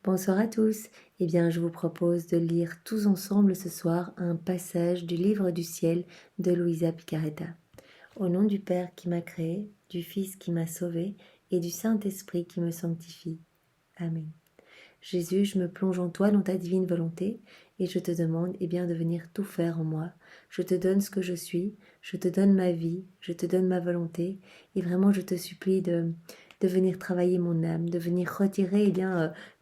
Bonsoir à tous. Eh bien, je vous propose de lire tous ensemble ce soir un passage du livre du ciel de Luisa Picaretta. Au nom du Père qui m'a créé, du Fils qui m'a sauvé et du Saint-Esprit qui me sanctifie. Amen. Jésus, je me plonge en toi dans ta divine volonté et je te demande bien de venir tout faire en moi. Je te donne ce que je suis, je te donne ma vie, je te donne ma volonté et vraiment je te supplie de venir travailler mon âme, de venir retirer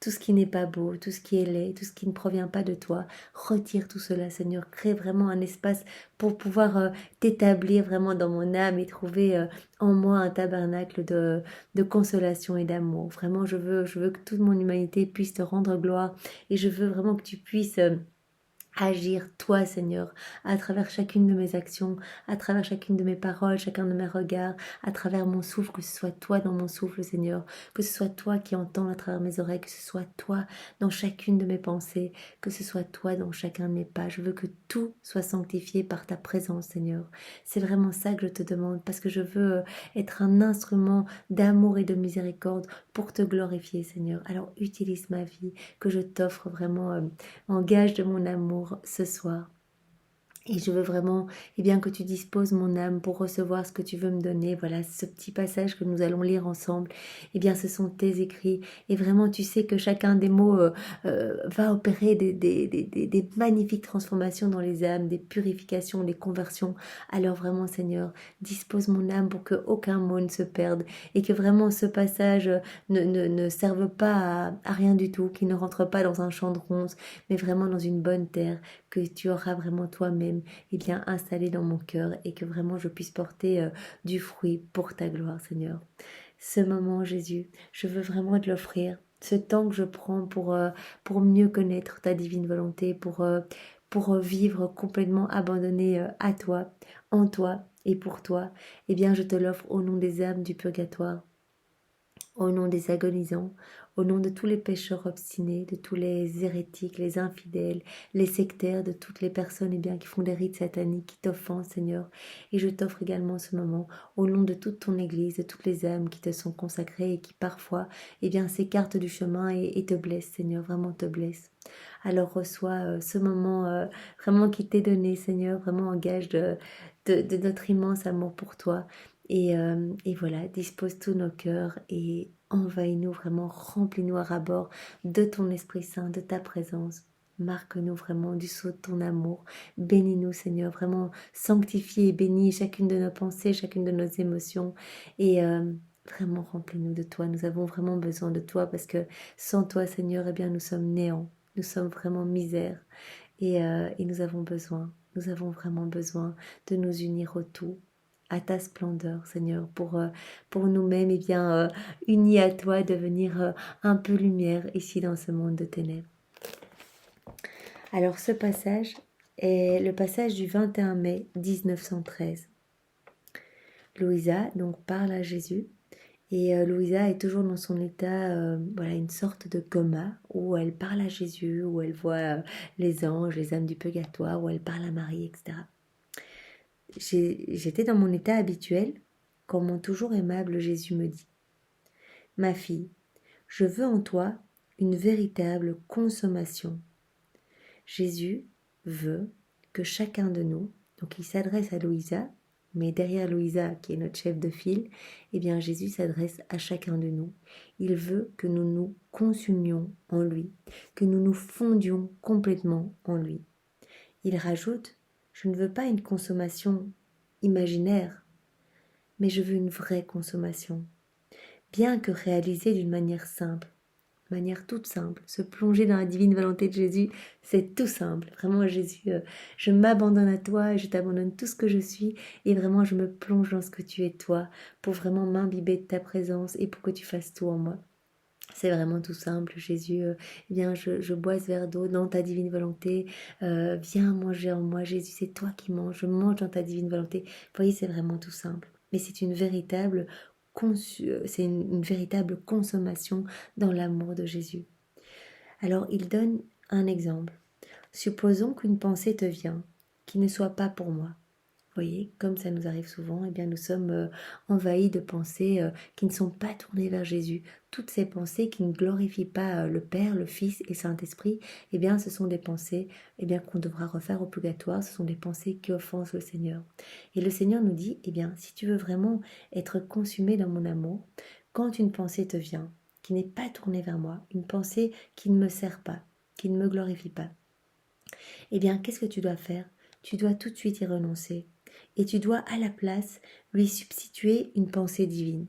tout ce qui n'est pas beau, tout ce qui est laid, tout ce qui ne provient pas de toi. Retire tout cela, Seigneur. Crée vraiment un espace pour pouvoir t'établir vraiment dans mon âme et trouver en moi un tabernacle de consolation et d'amour. Vraiment, je veux que toute mon humanité puisse te rendre gloire et je veux vraiment que tu puisses agir, toi, Seigneur, à travers chacune de mes actions, à travers chacune de mes paroles, chacun de mes regards, à travers mon souffle, que ce soit toi dans mon souffle, Seigneur, que ce soit toi qui entends à travers mes oreilles, que ce soit toi dans chacune de mes pensées, que ce soit toi dans chacun de mes pas. Je veux que tout soit sanctifié par ta présence, Seigneur. C'est vraiment ça que je te demande, parce que je veux être un instrument d'amour et de miséricorde pour te glorifier, Seigneur. Alors utilise ma vie, que je t'offre vraiment en gage de mon amour ce soir. Et je veux vraiment que tu disposes mon âme pour recevoir ce que tu veux me donner. Voilà, ce petit passage que nous allons lire ensemble. Ce sont tes écrits. Et vraiment, tu sais que chacun des mots va opérer des magnifiques transformations dans les âmes, des purifications, des conversions. Alors vraiment, Seigneur, dispose mon âme pour que aucun mot ne se perde. Et que vraiment ce passage ne serve pas à rien du tout, qu'il ne rentre pas dans un champ de ronces, mais vraiment dans une bonne terre que tu auras vraiment toi-même installé dans mon cœur et que vraiment je puisse porter du fruit pour ta gloire, Seigneur. Ce moment, Jésus, je veux vraiment te l'offrir, ce temps que je prends pour mieux connaître ta divine volonté, pour vivre complètement abandonné à toi, en toi et pour toi. Je te l'offre au nom des âmes du purgatoire, au nom des agonisants, au nom de tous les pécheurs obstinés, de tous les hérétiques, les infidèles, les sectaires, de toutes les personnes qui font des rites sataniques, qui t'offensent, Seigneur. Et je t'offre également ce moment au nom de toute ton Église, de toutes les âmes qui te sont consacrées et qui parfois s'écartent du chemin et te blessent, Seigneur, vraiment te blessent. Alors reçois ce moment vraiment qui t'est donné, Seigneur, vraiment en gage de notre immense amour pour toi. Et voilà, dispose tous nos cœurs et envahis-nous vraiment, remplis-nous à ras-bord de ton Esprit Saint, de ta présence. Marque-nous vraiment du sceau de ton amour. Bénis-nous, Seigneur, vraiment sanctifie et bénis chacune de nos pensées, chacune de nos émotions. Et vraiment remplis-nous de toi. Nous avons vraiment besoin de toi parce que sans toi, Seigneur, nous sommes néants. Nous sommes vraiment misère. Et nous avons vraiment besoin de nous unir au tout, à ta splendeur, Seigneur, pour nous-mêmes, unis à toi, devenir un peu lumière ici dans ce monde de ténèbres. Alors ce passage est le passage du 21 mai 1913. Louisa donc parle à Jésus et Louisa est toujours dans son état, une sorte de coma où elle parle à Jésus, où elle voit les anges, les âmes du purgatoire, où elle parle à Marie, etc. J'étais dans mon état habituel quand mon toujours aimable Jésus me dit: Ma fille, je veux en toi une véritable consommation. Jésus veut que chacun de nous, donc il s'adresse à Louisa, mais derrière Louisa, qui est notre chef de file, Jésus s'adresse à chacun de nous. Il veut que nous nous consumions en lui, que nous nous fondions complètement en lui. Il rajoute: je ne veux pas une consommation imaginaire, mais je veux une vraie consommation, bien que réalisée d'une manière toute simple. Se plonger dans la divine volonté de Jésus, c'est tout simple. Vraiment, Jésus, je m'abandonne à toi et je t'abandonne tout ce que je suis et vraiment, je me plonge dans ce que tu es toi pour vraiment m'imbiber de ta présence et pour que tu fasses tout en moi. C'est vraiment tout simple, Jésus, je bois ce verre d'eau dans ta divine volonté, viens manger en moi, Jésus, c'est toi qui manges, je mange dans ta divine volonté. Vous voyez, c'est vraiment tout simple, mais c'est une véritable consommation dans l'amour de Jésus. Alors, il donne un exemple. Supposons qu'une pensée te vient, qui ne soit pas pour moi. Vous voyez, comme ça nous arrive souvent, eh bien nous sommes envahis de pensées qui ne sont pas tournées vers Jésus. Toutes ces pensées qui ne glorifient pas le Père, le Fils et Saint-Esprit, eh bien ce sont des pensées qu'on devra refaire au purgatoire, ce sont des pensées qui offensent le Seigneur. Et le Seigneur nous dit, eh bien si tu veux vraiment être consumé dans mon amour, quand une pensée te vient, qui n'est pas tournée vers moi, une pensée qui ne me sert pas, qui ne me glorifie pas, eh bien qu'est-ce que tu dois faire? Tu dois tout de suite y renoncer. Et tu dois à la place lui substituer une pensée divine.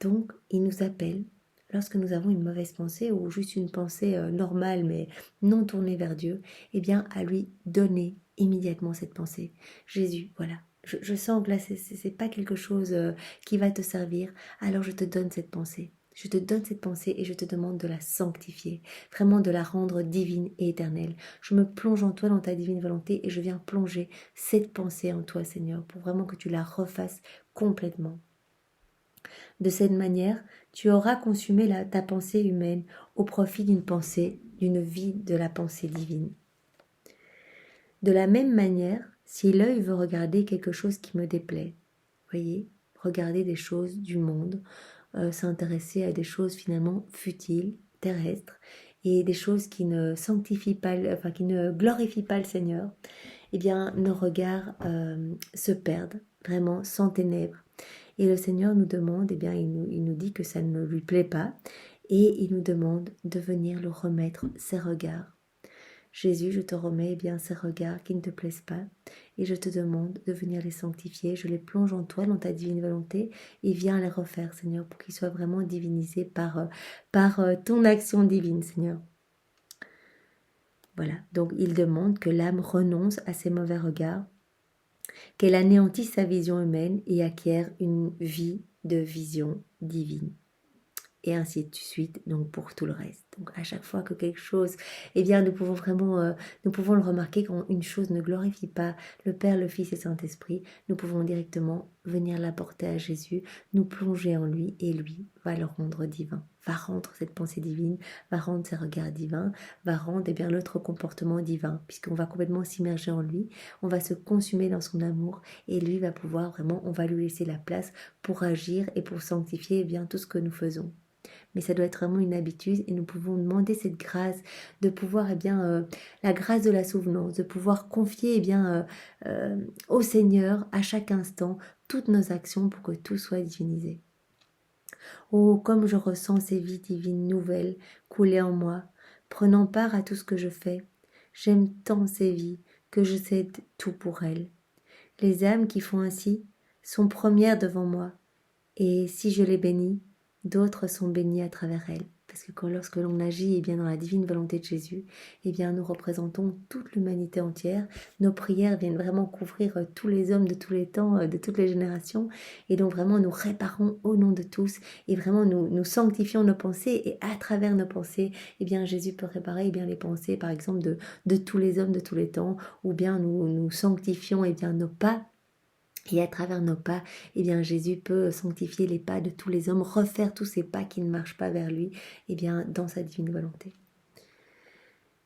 Donc, il nous appelle, lorsque nous avons une mauvaise pensée ou juste une pensée normale mais non tournée vers Dieu, eh bien à lui donner immédiatement cette pensée. Jésus, voilà, je sens que là, c'est pas quelque chose qui va te servir, alors je te donne cette pensée. Je te donne cette pensée et je te demande de la sanctifier, vraiment de la rendre divine et éternelle. Je me plonge en toi dans ta divine volonté et je viens plonger cette pensée en toi, Seigneur, pour vraiment que tu la refasses complètement. De cette manière, tu auras consumé ta pensée humaine au profit d'une pensée, d'une vie de la pensée divine. De la même manière, si l'œil veut regarder quelque chose qui me déplaît, voyez, regarder des choses du monde, s'intéresser à des choses finalement futiles, terrestres, et des choses qui ne sanctifient pas, enfin qui ne glorifient pas le Seigneur, eh bien nos regards se perdent vraiment sans ténèbres. Et le Seigneur nous demande, il nous dit que ça ne lui plaît pas, et il nous demande de venir le remettre ses regards. Jésus, je te remets ces regards qui ne te plaisent pas, et je te demande de venir les sanctifier. Je les plonge en toi, dans ta divine volonté, et viens les refaire, Seigneur, pour qu'ils soient vraiment divinisés par ton action divine, Seigneur. Voilà, donc il demande que l'âme renonce à ses mauvais regards, qu'elle anéantisse sa vision humaine et acquiert une vie de vision divine. Et ainsi de suite, donc pour tout le reste. Donc à chaque fois que quelque chose, nous pouvons vraiment, nous pouvons le remarquer quand une chose ne glorifie pas le Père, le Fils et Saint-Esprit, nous pouvons directement venir l'apporter à Jésus, nous plonger en lui et lui va le rendre divin, va rendre cette pensée divine, va rendre ses regards divins, va rendre notre comportement divin, puisqu'on va complètement s'immerger en lui, on va se consumer dans son amour et lui va pouvoir vraiment, on va lui laisser la place pour agir et pour sanctifier tout ce que nous faisons. Mais ça doit être vraiment une habitude et nous pouvons demander cette grâce de pouvoir, la grâce de la souvenance, de pouvoir confier au Seigneur à chaque instant toutes nos actions pour que tout soit divinisé. Oh, comme je ressens ces vies divines nouvelles couler en moi, prenant part à tout ce que je fais. J'aime tant ces vies que je cède tout pour elles. Les âmes qui font ainsi sont premières devant moi, et si je les bénis, d'autres sont bénis à travers elles. Parce que lorsque l'on agit dans la divine volonté de Jésus, nous représentons toute l'humanité entière. Nos prières viennent vraiment couvrir tous les hommes de tous les temps, de toutes les générations. Et donc vraiment nous réparons au nom de tous. Et vraiment nous sanctifions nos pensées. Et à travers nos pensées, Jésus peut réparer les pensées par exemple de tous les hommes de tous les temps. Ou bien nous sanctifions nos pas. Et à travers nos pas, Jésus peut sanctifier les pas de tous les hommes, refaire tous ces pas qui ne marchent pas vers lui, dans sa divine volonté.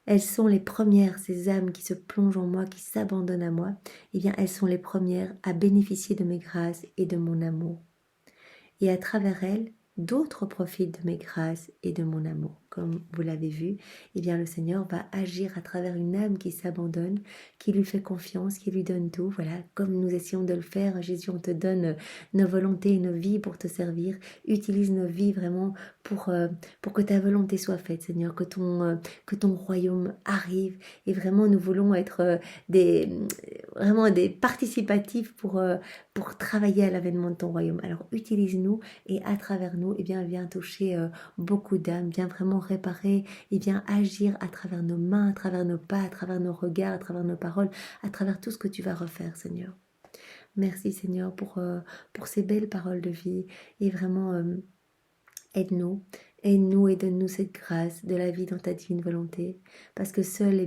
Elles sont les premières, ces âmes qui se plongent en moi, qui s'abandonnent à moi, elles sont les premières à bénéficier de mes grâces et de mon amour. Et à travers elles, d'autres profitent de mes grâces et de mon amour. Comme vous l'avez vu, le Seigneur va agir à travers une âme qui s'abandonne, qui lui fait confiance, qui lui donne tout. Voilà, comme nous essayons de le faire, Jésus, on te donne nos volontés et nos vies pour te servir. Utilise nos vies vraiment pour que ta volonté soit faite, Seigneur, que ton royaume arrive. Et vraiment, nous voulons être vraiment des participatifs pour travailler à l'avènement de ton royaume. Alors, utilise-nous et à travers nous, viens toucher beaucoup d'âmes, viens vraiment réparer, agir à travers nos mains, à travers nos pas, à travers nos regards, à travers nos paroles, à travers tout ce que tu vas refaire, Seigneur. Merci, Seigneur, pour ces belles paroles de vie et vraiment aide-nous et donne-nous cette grâce de la vie dans ta divine volonté, parce que seul,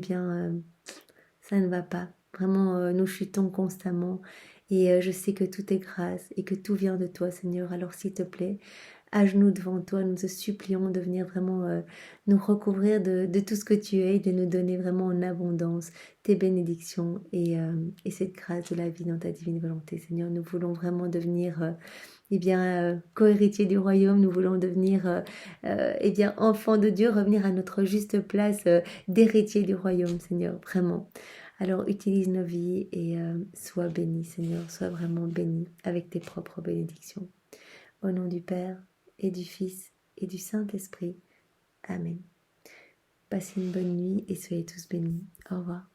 ça ne va pas. Vraiment, nous chutons constamment et je sais que tout est grâce et que tout vient de toi, Seigneur. Alors, s'il te plaît, à genoux devant toi, nous te supplions de venir vraiment nous recouvrir de tout ce que tu es et de nous donner vraiment en abondance tes bénédictions et cette grâce de la vie dans ta divine volonté. Seigneur, nous voulons vraiment devenir co-héritiers du royaume, nous voulons devenir enfants de Dieu, revenir à notre juste place d'héritier du royaume, Seigneur, vraiment. Alors utilise nos vies et sois béni, Seigneur, sois vraiment béni avec tes propres bénédictions. Au nom du Père et du Fils et du Saint-Esprit. Amen. Passez une bonne nuit et soyez tous bénis. Au revoir.